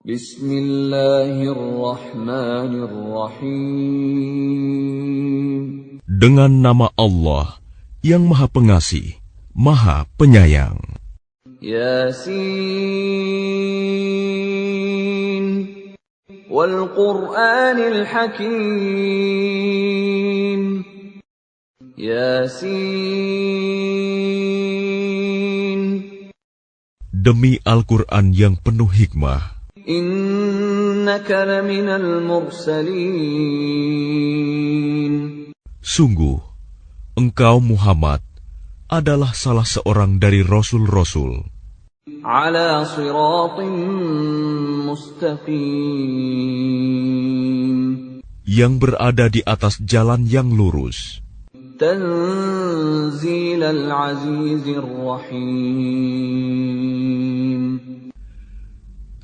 Bismillahirrahmanirrahim. Dengan nama Allah yang Maha Pengasih, Maha Penyayang. Yasin wal Qur'anil Hakim. Yasin. Demi Al-Quran yang penuh hikmah. Innaka laminal mursalin. Sungguh, engkau Muhammad adalah salah seorang dari Rasul-Rasul. Ala siratin mustaqim. Yang berada di atas jalan yang lurus. Tanzilal azizir rahim.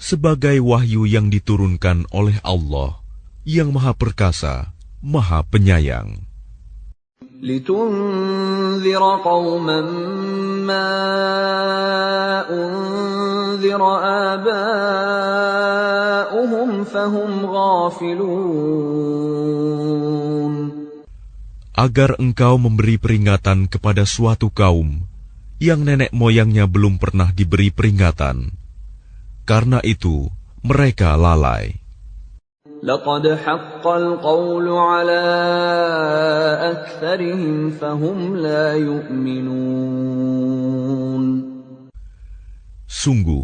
Sebagai wahyu yang diturunkan oleh Allah yang Maha Perkasa, Maha Penyayang. Litunzira qauman ma unzira aba'uhum fahum ghafilun. Agar engkau memberi peringatan kepada suatu kaum yang nenek moyangnya belum pernah diberi peringatan. Karena itu, mereka lalai. Laqad haqqal qawlu ala aktsarihim fahum la yu'minun. Sungguh,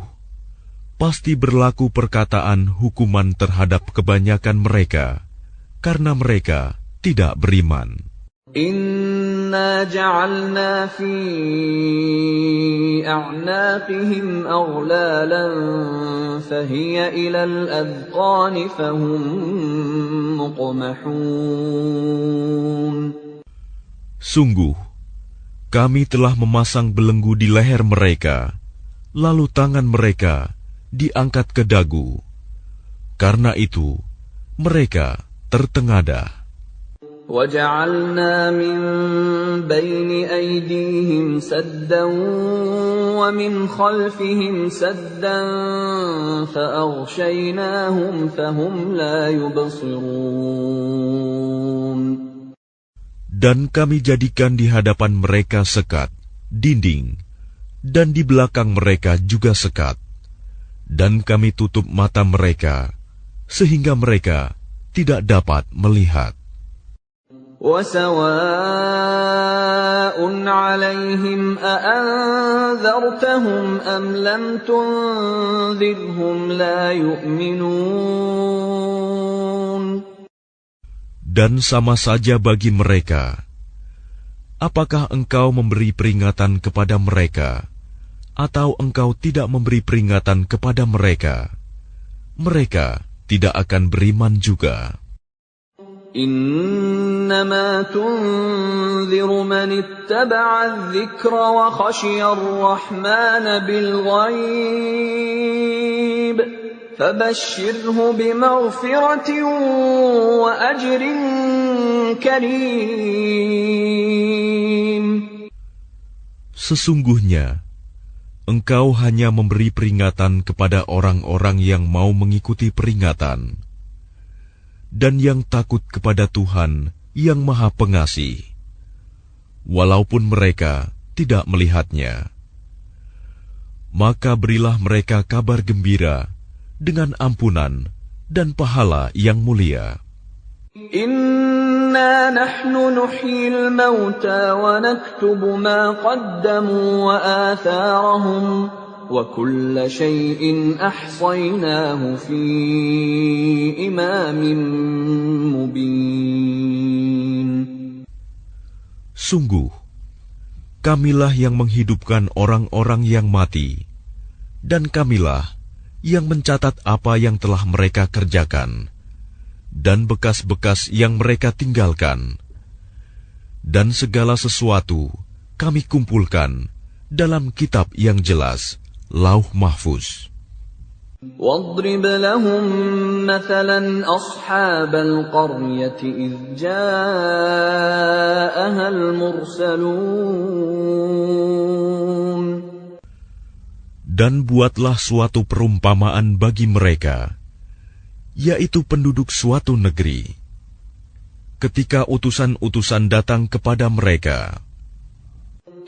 pasti berlaku perkataan hukuman terhadap kebanyakan mereka, karena mereka tidak beriman. Inna ja'alna fi a'naqihim aghlalan fahiya ilal adqani fahum muqmahun. Sungguh, kami telah memasang belenggu di leher mereka, lalu tangan mereka diangkat ke dagu. Karena itu, mereka tertengadah. وَجَعَلْنَا مِنْ بَيْنِ أَيْدِيهِمْ سَدًّا وَمِنْ خَلْفِهِمْ سَدًّا فَأَغْشَيْنَاهُمْ فَهُمْ لَا يُبْصِرُونَ. Dan kami jadikan di hadapan mereka sekat, dinding, dan di belakang mereka juga sekat. Dan kami tutup mata mereka, sehingga mereka tidak dapat melihat. وَسَوَاءٌ عَلَيْهِمْ أَأَنذَرْتَهُمْ أَمْ لَمْ تُنذِرْهُمْ لَا يُؤْمِنُونَ. Dan sama saja bagi mereka, apakah engkau memberi peringatan kepada mereka, atau engkau tidak memberi peringatan kepada mereka, mereka tidak akan beriman juga. Innama tunziru man ittaba'a adh-dhikra wa khashiya ar-rahmana bil ghaib fabashshirhu bimaghfiratin wa ajrin karim. Sesungguhnya engkau hanya memberi peringatan kepada orang-orang yang mau mengikuti peringatan dan yang takut kepada Tuhan yang Maha Pengasih, walaupun mereka tidak melihatnya. Maka berilah mereka kabar gembira dengan ampunan dan pahala yang mulia. Inna nahnu nuhyil mauta wa naktubu ma qaddamu wa atharahum wa kulla shay'in ahsaynahu fi imamin mubin. Sungguh, kamilah yang menghidupkan orang-orang yang mati, dan kamilah yang mencatat apa yang telah mereka kerjakan, dan bekas-bekas yang mereka tinggalkan. Dan segala sesuatu kami kumpulkan dalam kitab yang jelas, Lauh Mahfuz. واضرب لهم مثلا أصحاب القرية إذ جاءها المرسلون. Dan buatlah suatu perumpamaan bagi mereka, yaitu penduduk suatu negeri. Ketika utusan-utusan datang kepada mereka,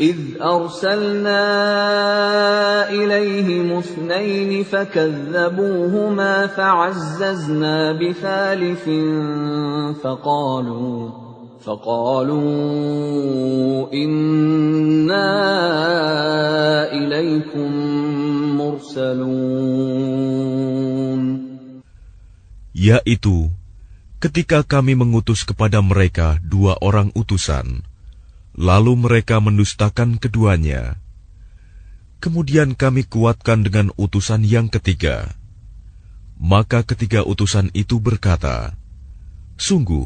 إذ أرسلنا إليهم اثنين فكذبوهما فعززنا بثالث فقالوا إنا إليكم مرسلون. yaitu ketika kami mengutus kepada mereka 2 orang utusan, lalu mereka mendustakan keduanya. Kemudian kami kuatkan dengan utusan yang ketiga. Maka ketiga utusan itu berkata, sungguh,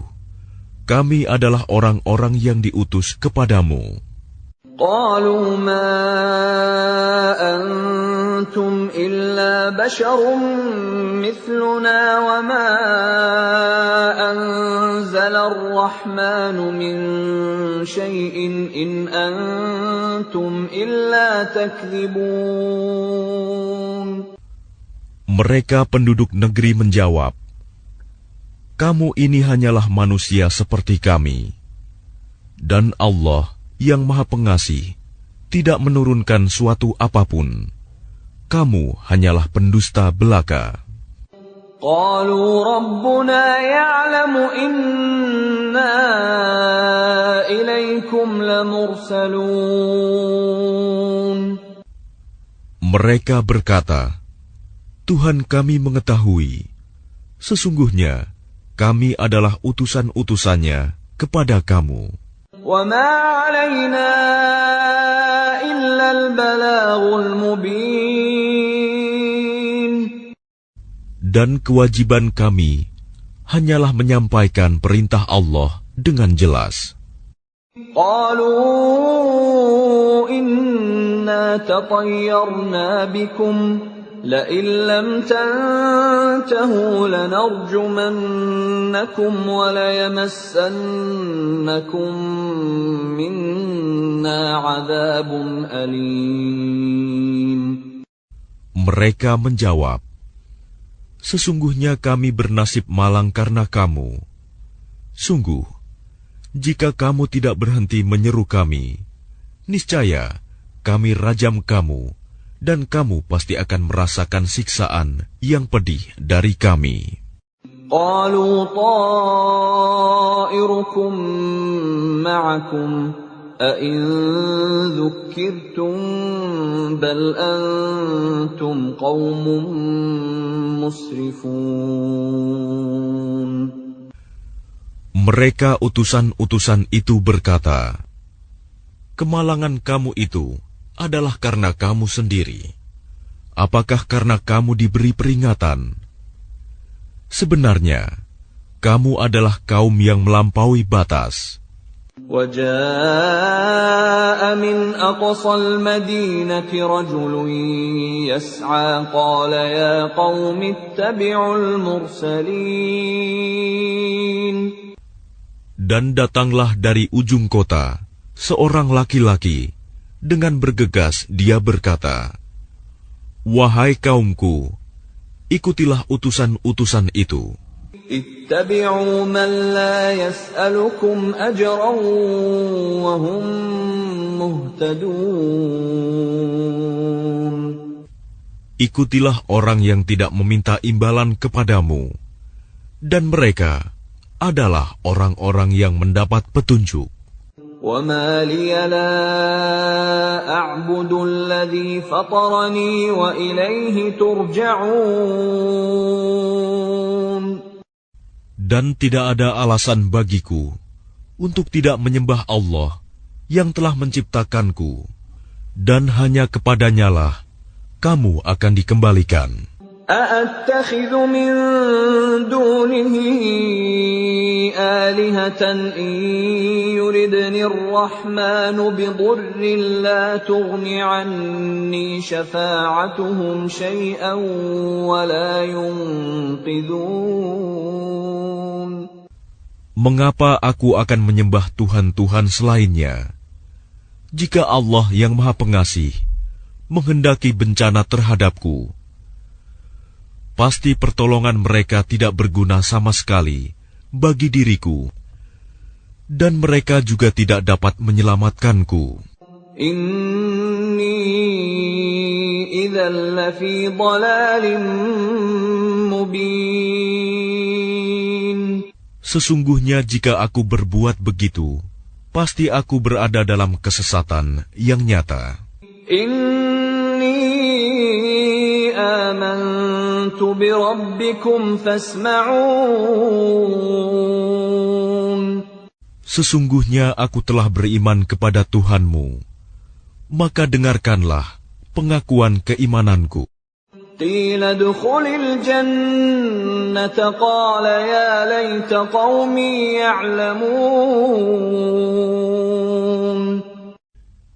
kami adalah orang-orang yang diutus kepadamu. قالوا ما أنتم إلا بشر مثلنا وما أنزل الرحمن من شيء إن أنتم إلا تكذبون. Mereka penduduk negeri menjawab, kamu ini hanyalah manusia seperti kami, dan Allah yang Maha Pengasih tidak menurunkan suatu apapun. Kamu hanyalah pendusta belaka. قالوا ربنا يعلم إنا إليكم لمرسلون. Mereka berkata, Tuhan kami mengetahui, sesungguhnya kami adalah utusan-utusannya kepada kamu. وَمَا عَلَيْنَا إِلَّا الْبَلَاغُ الْمُبِينُ. Dan kewajiban kami hanyalah menyampaikan perintah Allah dengan jelas. قَالُوا إِنَّا تَطَيَّرْنَا بِكُمْ لَئِن لَّمْ تَنْتَهُوا لَنَرْجُمَنَّكُمْ وَلَيَمَسَّنَّكُمْ مِنَّا عَذَابٌ أَلِيمٌ. Mereka menjawab, sesungguhnya kami bernasib malang karena kamu. Sungguh, jika kamu tidak berhenti menyeru kami, niscaya kami rajam kamu, dan kamu pasti akan merasakan siksaan yang pedih dari kami. قَالُوا طَائِرُكُمْ مَعَكُمْ أَإِن ذُكِّرْتُمْ بَلْ أَنْتُمْ قَوْمٌ مُسْرِفُونَ. Mereka utusan-utusan itu berkata, kemalangan kamu itu adalah karena kamu sendiri. Apakah karena kamu diberi peringatan? Sebenarnya, kamu adalah kaum yang melampaui batas. وَجَاءَ مِنْ أَقْصَى الْمَدِينَةِ رَجُلٌ يَسْعَى قَالَ يَا قَوْمِ اتَّبِعُوا الْمُرْسَلِينَ. Dan datanglah dari ujung kota seorang laki-laki. Dengan bergegas dia berkata, wahai kaumku, ikutilah utusan-utusan itu. Ittabi'u man la yas'alukum ajran wa hum muhtadun. Ikutilah orang yang tidak meminta imbalan kepadamu, dan mereka adalah orang-orang yang mendapat petunjuk. وَمَا لِيَ لَا أَعْبُدُ الَّذِي فَطَرَنِي وَإِلَيْهِ تُرْجَعُونَ. Dan tidak ada alasan bagiku untuk tidak menyembah Allah yang telah menciptakanku, dan hanya kepadanyalah kamu akan dikembalikan. أَأَتَّخِذُ مِن دُونِهِ آلِهَةً إِن يُرِدْنِ الرَّحْمَنُ بِضُرٍّ لَّا تُغْنِ عَنِّي شَفَاعَتُهُمْ شَيْئًا وَلَا يُنقِذُونَ. Mengapa aku akan menyembah Tuhan-Tuhan selainnya, jika Allah yang Maha Pengasih menghendaki bencana terhadapku, pasti pertolongan mereka tidak berguna sama sekali bagi diriku, dan mereka juga tidak dapat menyelamatkanku. Inni idzal lafi dhalalin mubin. Sesungguhnya jika aku berbuat begitu, pasti aku berada dalam kesesatan yang nyata. Inni amantu bi rabbikum fasma'un. Sesungguhnya aku telah beriman kepada Tuhanmu, maka dengarkanlah pengakuan keimananku. Qila dukhulil jannata qala ya laita qaumi ya'lamun.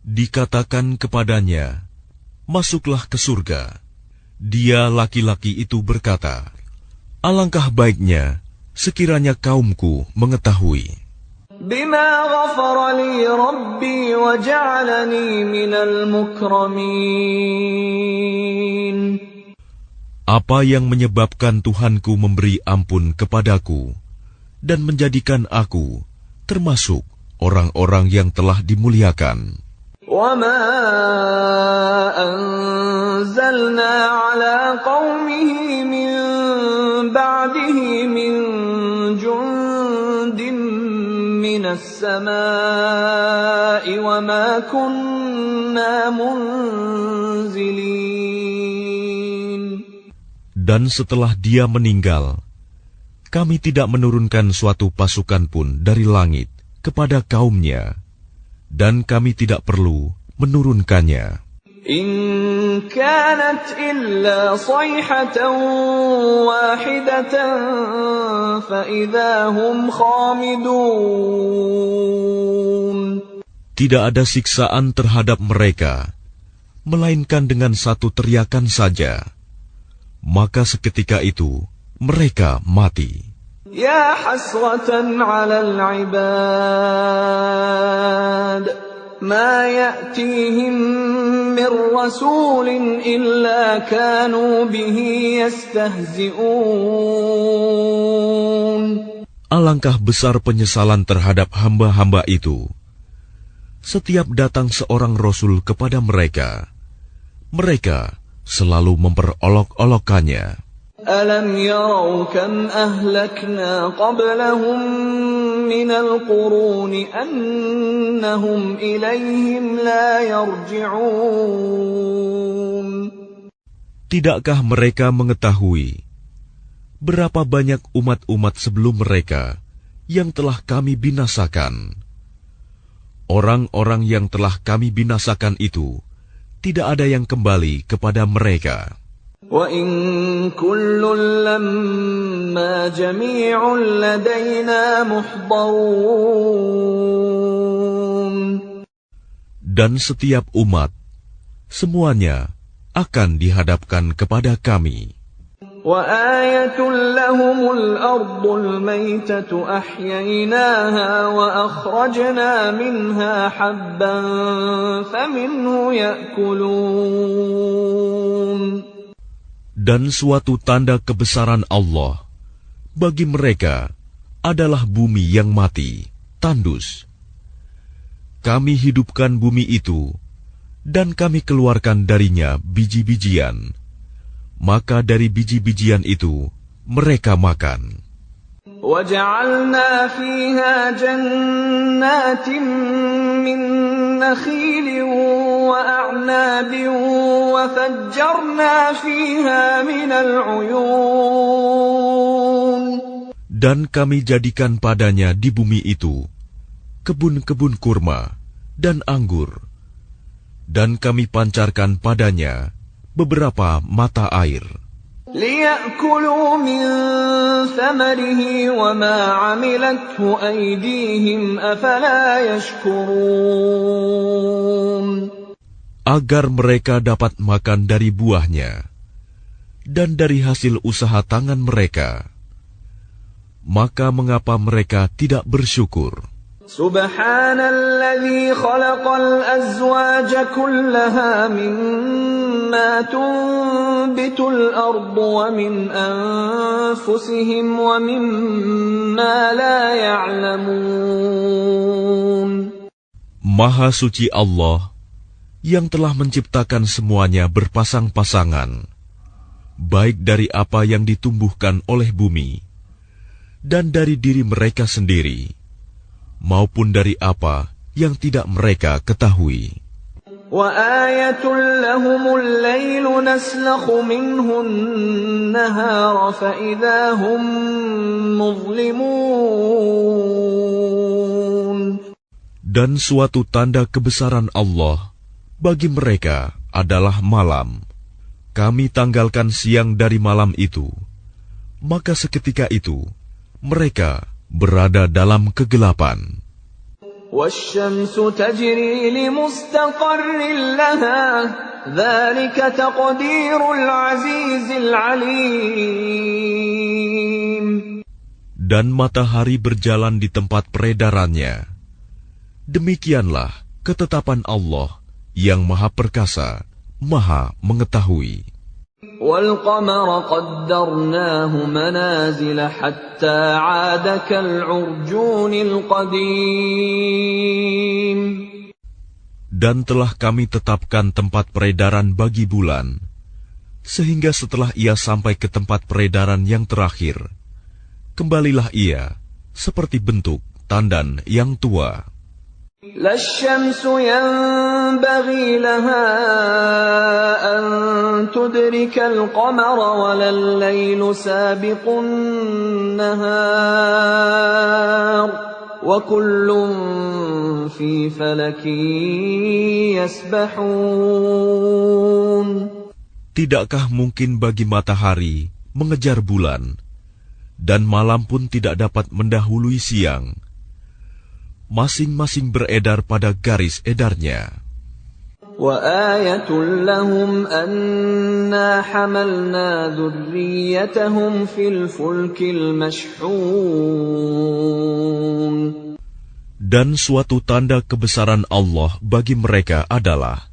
Dikatakan kepadanya, masuklah ke surga. Dia laki-laki itu berkata, alangkah baiknya sekiranya kaumku mengetahui. Bima ghafara li rabbi wa ja'alani minal mukramin. Apa yang menyebabkan Tuhanku memberi ampun kepadaku dan menjadikan aku termasuk orang-orang yang telah dimuliakan. وَمَا أَنزَلْنَا عَلَىٰ قَوْمِهِ مِن بَعْدِهِ مِن جُندٍ مِّنَ السَّمَاءِ وَمَا كُنَّا مُنزِلِينَ. Dan setelah dia meninggal, kami tidak menurunkan suatu pasukan pun dari langit kepada kaumnya, dan kami tidak perlu menurunkannya. In kanat illa sayhatan wahidatan fa idza hum khamidun. Tidak ada siksaan terhadap mereka, melainkan dengan satu teriakan saja, maka seketika itu mereka mati. Ya hasratan 'alal 'ibad ma ya'tihim min rasulin illa kanu bihi yastahzi'un. Alangkah besar penyesalan terhadap hamba-hamba itu. Setiap datang seorang rasul kepada mereka, mereka selalu memperolok-olokkannya. Alam yarau kam ahlakna qablahum minal quruni annahum ilayhim la yarji'un. Tidakkah mereka mengetahui berapa banyak umat-umat sebelum mereka yang telah kami binasakan? Orang-orang yang telah kami binasakan itu tidak ada yang kembali kepada mereka. وَإِن كُلٌّ لَّمَّا جَمِيعٌ لَّدَيْنَا مُحْضَرُونَ. Dan setiap umat, semuanya akan dihadapkan kepada kami. وَآيَةٌ لَّهُمُ الْأَرْضُ الْمَيْتَةُ أَحْيَيْنَاهَا وَأَخْرَجْنَا مِنْهَا حَبًّا فَمِنْهُ يَأْكُلُونَ. Dan suatu tanda kebesaran Allah bagi mereka adalah bumi yang mati, tandus. Kami hidupkan bumi itu, dan kami keluarkan darinya biji-bijian. Maka dari biji-bijian itu mereka makan. وَجَعَلْنَا فِيهَا جَنَّاتٍ مِّن نَّخِيلٍ وَأَعْنَابٍ وَفَجَّرْنَا فِيهَا مِنَ الْعُيُونِ. Dan kami jadikan padanya di bumi itu kebun-kebun kurma dan anggur, dan kami pancarkan padanya beberapa mata air. لِيَأْكُلُوا مِن ثَمَرِهِ وَمَا عَمِلَتْهُ أَيْدِيهِمْ أَفَلَا يَشْكُرُونَ. Agar mereka dapat makan dari buahnya dan dari hasil usaha tangan mereka. Maka mengapa mereka tidak bersyukur? Subhanalladzi khalaqal azwaja kullaha mimma tunbitul ardu wa min anfusihim wa mimma la ya'lamun. Maha suci Allah yang telah menciptakan semuanya berpasang-pasangan, baik dari apa yang ditumbuhkan oleh bumi dan dari diri mereka sendiri, maupun dari apa yang tidak mereka ketahui. وَآيَةٌ لَهُمُ اللَّيْلُ نَسْلَخُ مِنْهُ النَّهَارَ فَإِذَا هُمْ مُظْلِمُونَ. Dan suatu tanda kebesaran Allah bagi mereka adalah malam. Kami tanggalkan siang dari malam itu, maka seketika itu mereka berada dalam kegelapan. وَالشَّمْسُ تَجْرِي لِمُسْتَقَرٍّ لَهَا ذَلِكَ تَقْدِيرُ الْعَزِيزِ الْعَلِيمِ. Dan matahari berjalan di tempat peredarannya. Demikianlah ketetapan Allah yang Maha Perkasa, Maha Mengetahui. وَالْقَمَرَ قَدَّرْنَاهُ مَنَازِلَ حَتَّى عَادَ كَالْعُرْجُونِ الْقَدِيمِ. Dan telah kami tetapkan tempat peredaran bagi bulan, sehingga setelah ia sampai ke tempat peredaran yang terakhir, kembalilah ia seperti bentuk tandan yang tua. لا الشمس ينبغي لها أن تدرك القمر ولا الليل سابق النهار وكل في فلك يسبحون. Tidakkah mungkin bagi matahari mengejar bulan, dan malam pun tidak dapat mendahului siang? Masing-masing beredar pada garis edarnya. وَآيَةٌ لَهُمْ أَنَّا حَمَلْنَا ذُرِّيَّتَهُمْ فِي الْفُلْكِ الْمَشْحُونِ. Dan suatu tanda kebesaran Allah bagi mereka adalah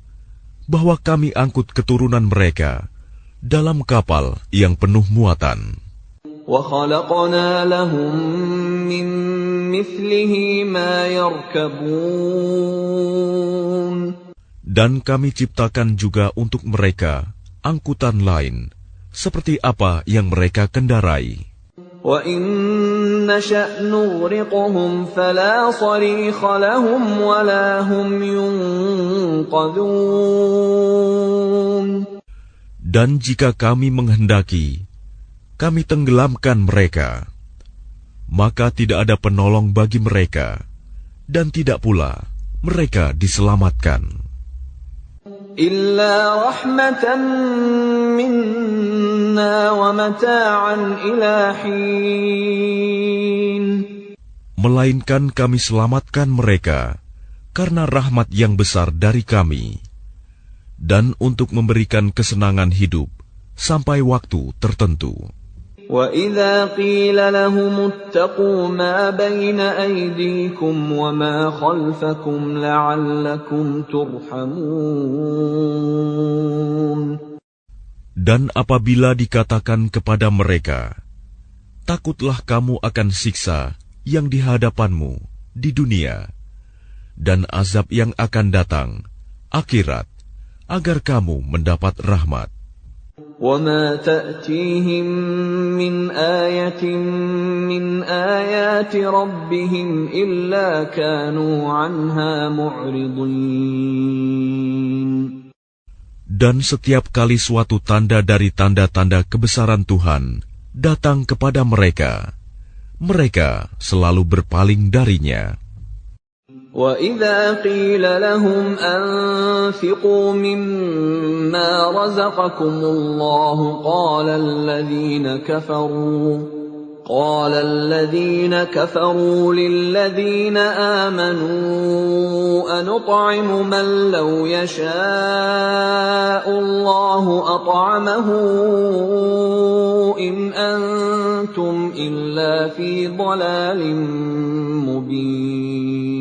bahwa kami angkut keturunan mereka dalam kapal yang penuh muatan. وَخَلَقْنَا لَهُم مِّن مِّثْلِهِ مَا يَرْكَبُونَ. Dan kami ciptakan juga untuk mereka angkutan lain, seperti apa yang mereka kendarai. وَإِن نَّشَأْ نُغْرِقْهُمْ فَلَا صَرِيخَ لَهُمْ وَلَا هُمْ يُنقَذُونَ. Dan jika kami menghendaki, kami tenggelamkan mereka, maka tidak ada penolong bagi mereka, dan tidak pula mereka diselamatkan. Illa rahmatan minna wa mata'an ila hin. Melainkan kami selamatkan mereka karena rahmat yang besar dari kami, dan untuk memberikan kesenangan hidup sampai waktu tertentu. وَإِذَا قِيلَ لَهُمُ اتَّقُوا مَا بَيْنَ أَيْدِيكُمْ وَمَا خَلْفَكُمْ لَعَلَّكُمْ تُرْحَمُونَ. Dan apabila dikatakan kepada mereka, takutlah kamu akan siksa yang di hadapanmu di dunia, dan azab yang akan datang, akhirat, agar kamu mendapat rahmat. وَمَا تَأْتِيهِمْ مِنْ آيَةٍ مِنْ آيَاتِ رَبِّهِمْ إِلَّا كَانُوا عَنْهَا مُعْرِضِينَ. Dan setiap kali suatu tanda dari tanda-tanda kebesaran Tuhan datang kepada mereka, mereka selalu berpaling darinya. وَإِذَا قِيلَ لَهُمْ أَنفِقُوا مِمَّا رَزَقَكُمُ اللَّهُ قَالَ الَّذِينَ كَفَرُوا لِلَّذِينَ آمَنُوا أَنُطْعِمُ مَن لَّوْ يَشَاءُ اللَّهُ أَطْعَمَهُ إِنْ أَنتُمْ إِلَّا فِي ضَلَالٍ مُّبِينٍ.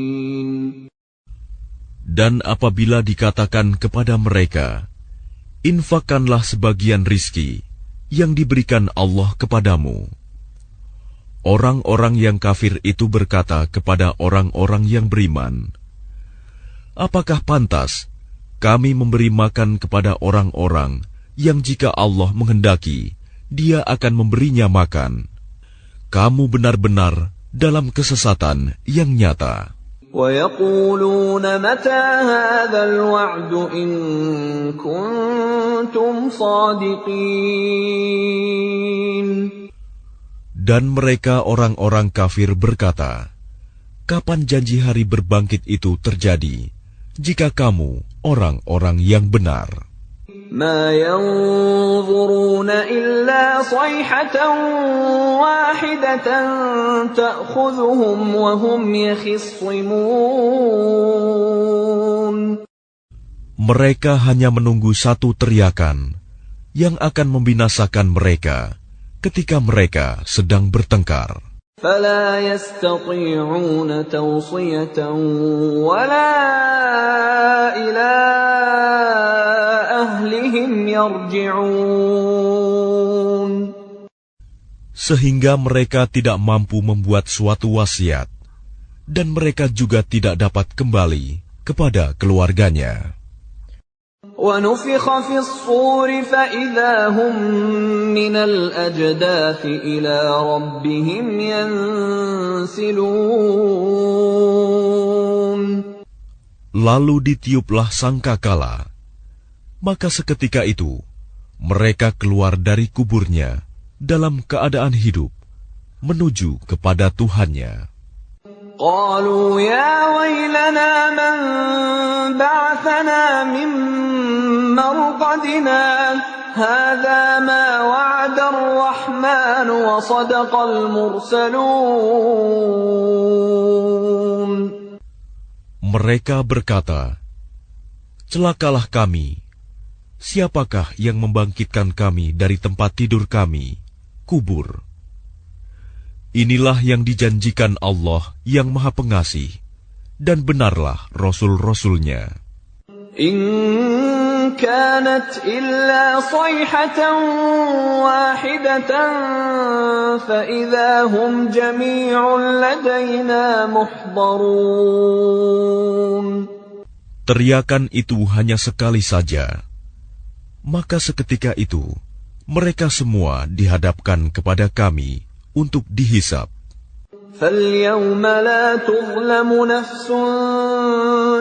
Dan apabila dikatakan kepada mereka, infakkanlah sebagian rizki yang diberikan Allah kepadamu. Orang-orang yang kafir itu berkata kepada orang-orang yang beriman, apakah pantas kami memberi makan kepada orang-orang yang jika Allah menghendaki, Dia akan memberinya makan? Kamu benar-benar dalam kesesatan yang nyata. وَيَقُولُونَ مَتَى هَذَا الْوَعْدُ إِن كُنتُمْ صَادِقِينَ. Dan mereka orang-orang kafir berkata, kapan janji hari berbangkit itu terjadi, jika kamu orang-orang yang benar? مَا يَنظُرُونَ إِلَّا صَيْحَةً وَاحِدَةً تَأْخُذُهُمْ وَهُمْ يَخِصِّمُونَ. Mereka hanya menunggu satu teriakan yang akan membinasakan mereka ketika mereka sedang bertengkar. فَلَا يَسْتَطِيعُونَ تَوْصِيَةً وَلَا إِلَى أَهْلِهِمْ يَرْجِعُونَ. Sehingga mereka tidak mampu membuat suatu wasiat, dan mereka juga tidak dapat kembali kepada keluarganya. وَنُفِخَ فِي الصُّورِ فَإِذَا هُمْ مِنَ الْأَجْدَاثِ إِلَى رَبِّهِمْ يَنْسِلُونَ. Lalu ditiuplah sangkakala, maka seketika itu mereka keluar dari kuburnya dalam keadaan hidup menuju kepada Tuhannya. قالوا يا ويلنا من بعثنا من مرقدنا هذا ما وعد الرحمن وصدق المرسلون. Mereka berkata, celakalah kami, siapakah yang membangkitkan kami dari tempat tidur kami, kubur? Inilah yang dijanjikan Allah yang Maha Pengasih, dan benarlah Rasul-Rasulnya. إن كانت إلا صيحة واحدة فإذا هم جميع لدينا محضرون. Teriakan itu hanya sekali saja, maka seketika itu mereka semua dihadapkan kepada kami untuk dihisab. فَالْيَوْمَ لَا تُظْلَمُ نَفْسٌ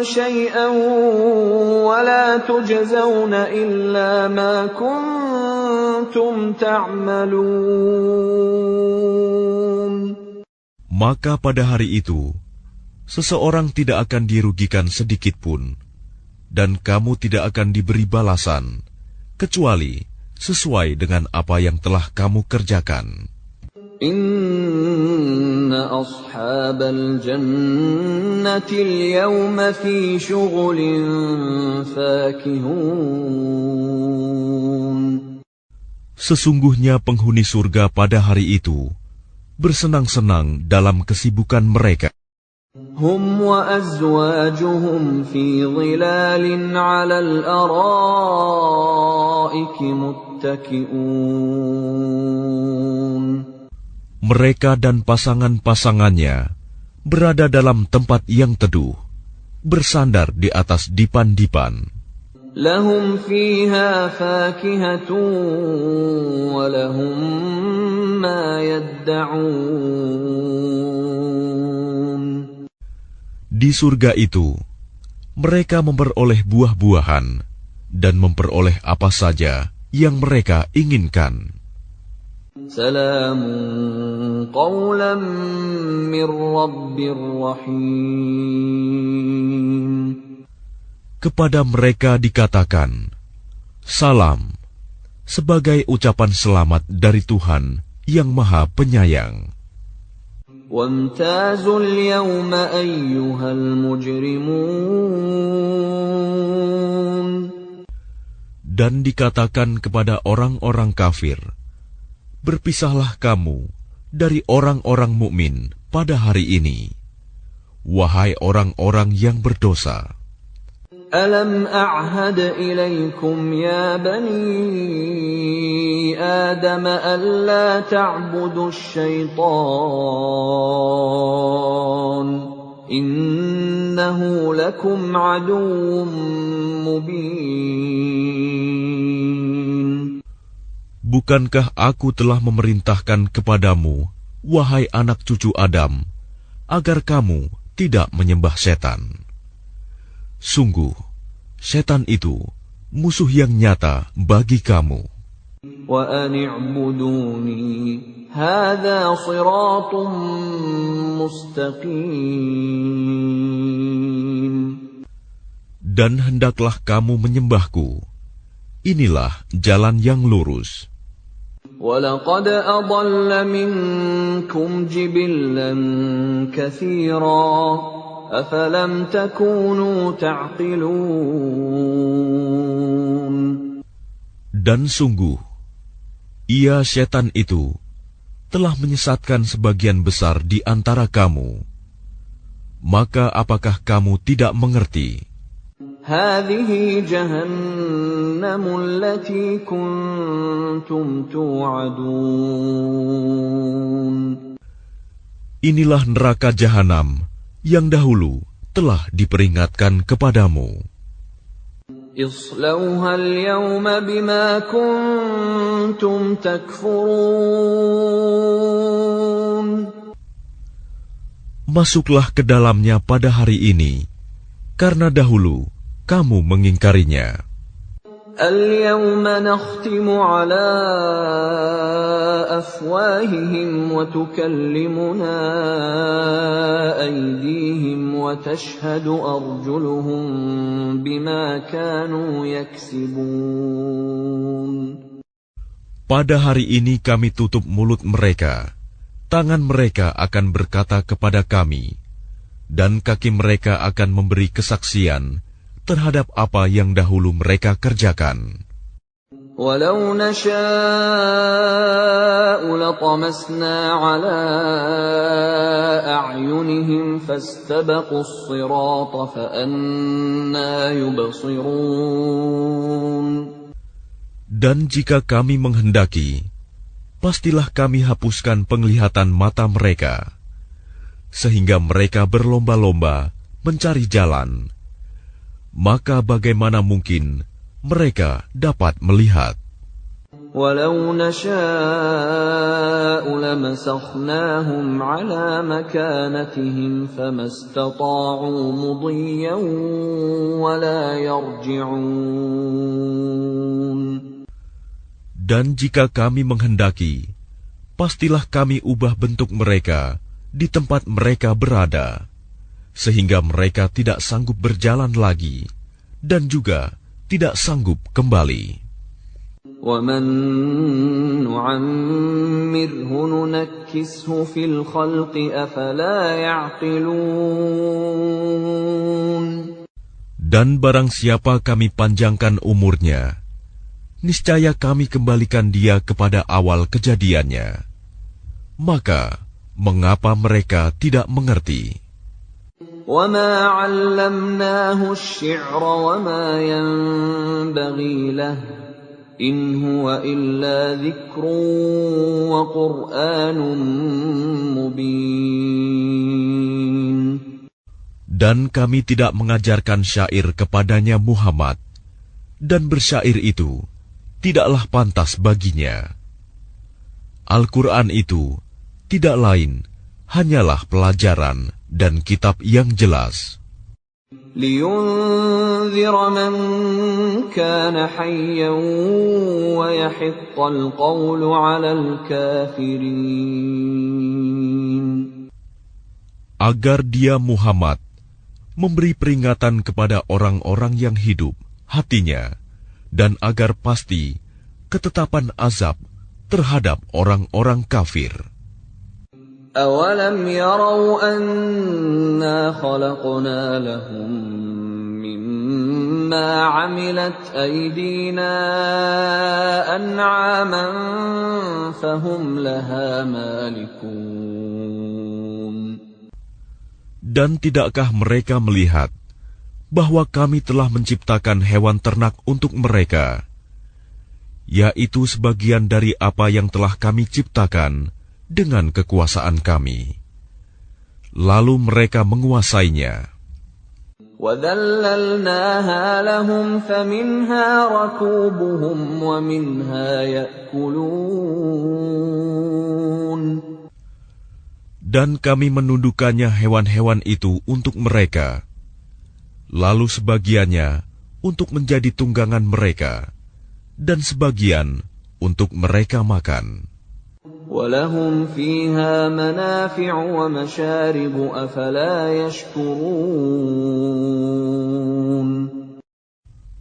شَيْئًا وَلَا تُجْزَوْنَ إِلَّا مَا كُنتُمْ تَعْمَلُونَ. Maka pada hari itu, seseorang tidak akan dirugikan sedikit pun, dan kamu tidak akan diberi balasan, kecuali sesuai dengan apa yang telah kamu kerjakan. Inna ashabal jannati al-yawma fi syughulin fakihun. Sesungguhnya penghuni surga pada hari itu bersenang-senang dalam kesibukan mereka. Hum wa azwajuhum fi dhilalin 'alal araiki muttaki'un. Mereka dan pasangan-pasangannya berada dalam tempat yang teduh, bersandar di atas dipan-dipan. Lahum fiha fakihatun wa lahum ma yadda'un. Di surga itu, mereka memperoleh buah-buahan dan memperoleh apa saja yang mereka inginkan. Salamun qawlan min rabbir rahim. Kepada mereka dikatakan, salam, sebagai ucapan selamat dari Tuhan yang Maha Penyayang. Wamtazul yawma ayyuhal mujrimun. Dan dikatakan kepada orang-orang kafir, berpisahlah kamu dari orang-orang mukmin pada hari ini, wahai orang-orang yang berdosa. ألم أعهد إليكم يا بني آدم ألا تعبدوا الشيطان إنه لكم عدو مبين. Bukankah aku telah memerintahkan kepadamu, wahai anak cucu Adam, agar kamu tidak menyembah setan? Sungguh, setan itu musuh yang nyata bagi kamu. Wa an i'buduni hadza shiratun mustaqim. Dan hendaklah kamu menyembahku. Inilah jalan yang lurus. وَلَقَدْ أَضَلَّ مِنكُمْ جِبِلًّا كَثِيرًا أَفَلَمْ تَكُونُوا تَعْقِلُونَ. Dan sungguh, ia setan itu telah menyesatkan sebagian besar di antara kamu. Maka apakah kamu tidak mengerti? هذه جهنم التي كنتم توعدون. Inilah neraka jahanam yang dahulu telah diperingatkan kepadamu. اصلوها اليوم بما كنتم تكفرون. Masuklah ke dalamnya pada hari ini, karena dahulu kamu mengingkarinya. اليوم نختم على أفواههم وتكلمنا أيديهم وتشهد أرجلهم بما كانوا يكسبون. Pada hari ini kami tutup mulut mereka, tangan mereka akan berkata kepada kami, dan kaki mereka akan memberi kesaksian terhadap apa yang dahulu mereka kerjakan. Walau nasha'u latamasna ala a'yunihim fastabaqus sirata fa anna yubsirun. Dan jika kami menghendaki, pastilah kami hapuskan penglihatan mata mereka, sehingga mereka berlomba-lomba mencari jalan. Maka bagaimana mungkin mereka dapat melihat? Walau nasha'u lamasakhnahum ala makanatihim famastata'u mudiyyan wala yarji'un. Dan jika kami menghendaki, pastilah kami ubah bentuk mereka di tempat mereka berada, sehingga mereka tidak sanggup berjalan lagi, dan juga tidak sanggup kembali. وَمَن نُّعَمِّرْهُ نُنَكِّسْهُ فِي الْخَلْقِ أَفَلَا يَعْقِلُونَ. Dan barang siapa kami panjangkan umurnya, niscaya kami kembalikan dia kepada awal kejadiannya. Maka, mengapa mereka tidak mengerti? وَمَا عَلَّمْنَاهُ الشِّعْرَ وَمَا يَنبَغِي لَهُ إِنْ هُوَ إِلَّا ذِكْرٌ وَقُرْآنٌ مُبِينٌ. Dan kami tidak mengajarkan syair kepadanya Muhammad, dan bersyair itu tidaklah pantas baginya. Al-Quran itu tidak lain hanyalah pelajaran dan kitab yang jelas. لِيُنذِرَ مَن كَانَ حَيًّا وَيَحِقَّ الْقَوْلُ عَلَى الْكَافِرِينَ. Agar dia Muhammad memberi peringatan kepada orang-orang yang hidup hatinya, dan agar pasti ketetapan azab terhadap orang-orang kafir. أَوَلَمْ يَرَوْا أَنَّا خَلَقْنَا لَهُم مِّمَّا عَمِلَتْ أَيْدِينَا أَنْعَامًا فَهُمْ لَهَا مَالِكُونَ. Dan tidakkah mereka melihat bahwa kami telah menciptakan hewan ternak untuk mereka, yaitu sebagian dari apa yang telah kami ciptakan dengan kekuasaan kami. Lalu mereka menguasainya. وَذَلَّلْنَاهَا لَهُمْ فَمِنْهَا رَكُوبُهُمْ وَمِنْهَا يَأْكُلُونَ. Dan kami menundukkannya hewan-hewan itu untuk mereka, lalu sebagiannya untuk menjadi tunggangan mereka, dan sebagian untuk mereka makan. وَلَهُمْ فِيهَا مَنَافِعُ وَمَشَارِبُ أَفَلَا يَشْكُرُونَ.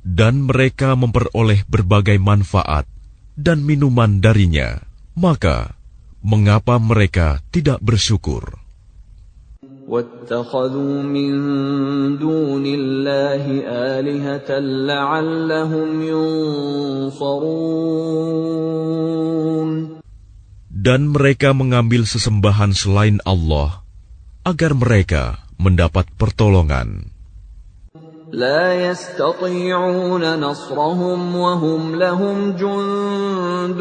Dan mereka memperoleh berbagai manfaat dan minuman darinya, maka mengapa mereka tidak bersyukur? وَاتَّخَذُوا مِن دُونِ اللَّهِ آلِهَةً لَّعَلَّهُمْ يُنصَرُونَ. Dan mereka mengambil sesembahan selain Allah, agar mereka mendapat pertolongan. لا يستطيعون نصرهم وهم لهم جند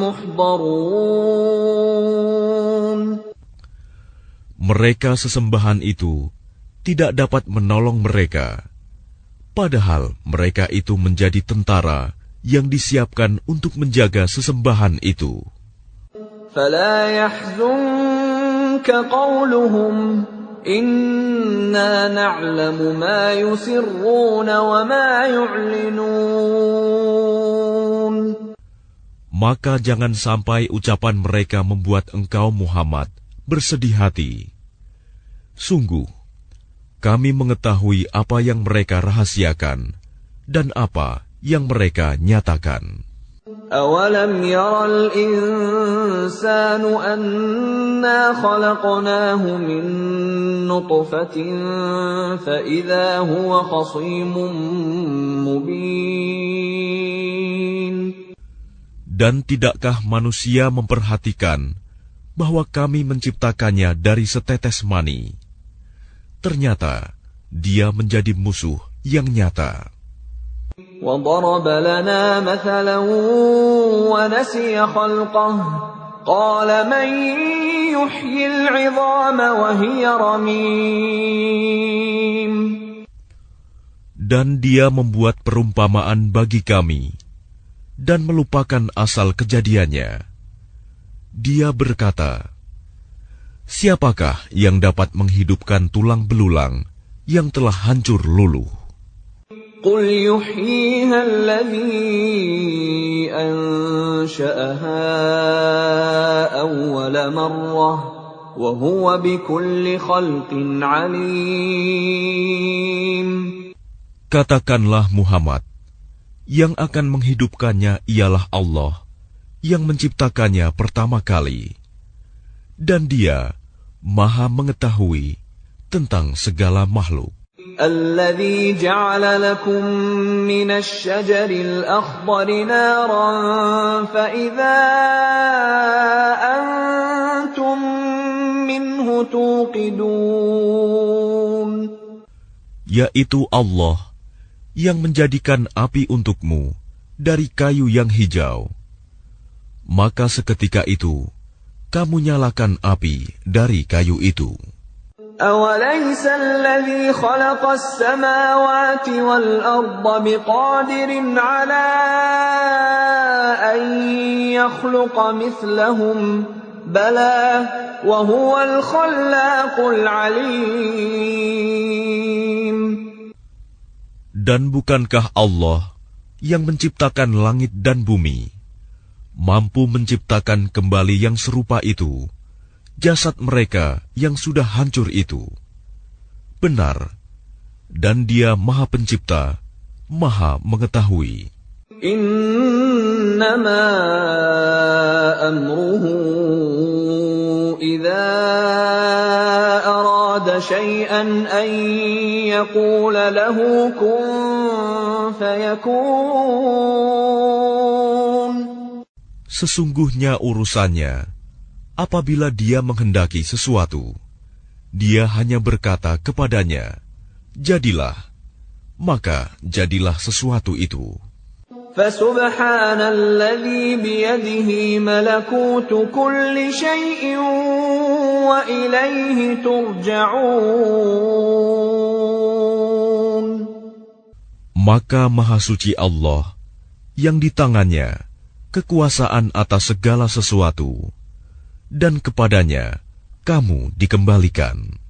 محضرون. Mereka sesembahan itu tidak dapat menolong mereka, padahal mereka itu menjadi tentara yang disiapkan untuk menjaga sesembahan itu. فلا يحزنك قولهم إنا نعلم ما يسرون وما يعلنون. Maka jangan sampai ucapan mereka membuat engkau Muhammad bersedih hati. Sungguh, kami mengetahui apa yang mereka rahasiakan dan apa yang mereka nyatakan. أَوَلَمْ يَرَ الْإِنسَانُ أَنَّا خَلَقْنَاهُ مِن نُّطْفَةٍ فَإِذَا هُوَ خَصِيمٌ مُّبِينٌ. Dan tidakkah manusia memperhatikan bahwa kami menciptakannya dari setetes mani? Ternyata dia menjadi musuh yang nyata. وَضَرَبَ لَنَا مَثَلًا وَنَسِيَ خَلْقَهُ قَالَ مَن يُحْيِي الْعِظَامَ وَهِيَ رَمِيمٌ. Dan dia membuat perumpamaan bagi kami dan melupakan asal kejadiannya. Dia berkata, siapakah yang dapat menghidupkan tulang belulang yang telah hancur luluh? قُلْ يُحْيِيهَا الَّذِي أَنشَأَهَا أَوَّلَ مَرَّةٍ وَهُوَ بِكُلِّ خَلْقٍ عَلِيمٌ. Katakanlah Muhammad, yang akan menghidupkannya ialah Allah yang menciptakannya pertama kali, dan Dia Maha mengetahui tentang segala makhluk. الَّذِي جَعَلَ لَكُم مِّنَ الشَّجَرِ الْأَخْضَرِ نَارًا فَإِذَا أَنتُم مِّنْهُ تُوقِدُونَ. Yaitu Allah yang menjadikan api untukmu dari kayu yang hijau. Maka seketika itu kamu nyalakan api dari kayu itu. أَوَلَيْسَ الَّذِي خَلَقَ السَّمَاوَاتِ وَالْأَرْضَ بِقَادِرٍ عَلَىٰ أَن يَخْلُقَ مِثْلَهُم ۚ بَلَىٰ وَهُوَ الْخَلَّاقُ الْعَلِيمُ. Dan bukankah Allah yang menciptakan langit dan bumi mampu menciptakan kembali yang serupa itu jasad mereka yang sudah hancur itu? Benar, dan Dia Maha Pencipta, Maha Mengetahui. Innama amruhu idza arada syai'an an yaqula lahu kun fayakun. Sesungguhnya urusannya, apabila Dia menghendaki sesuatu, Dia hanya berkata kepadanya, jadilah, maka jadilah sesuatu itu. فسبحان الذي بيده ملكوت كل شيء وإليه ترجعون. Maka Maha Suci Allah yang di tangannya kekuasaan atas segala sesuatu, dan kepadanya kamu dikembalikan.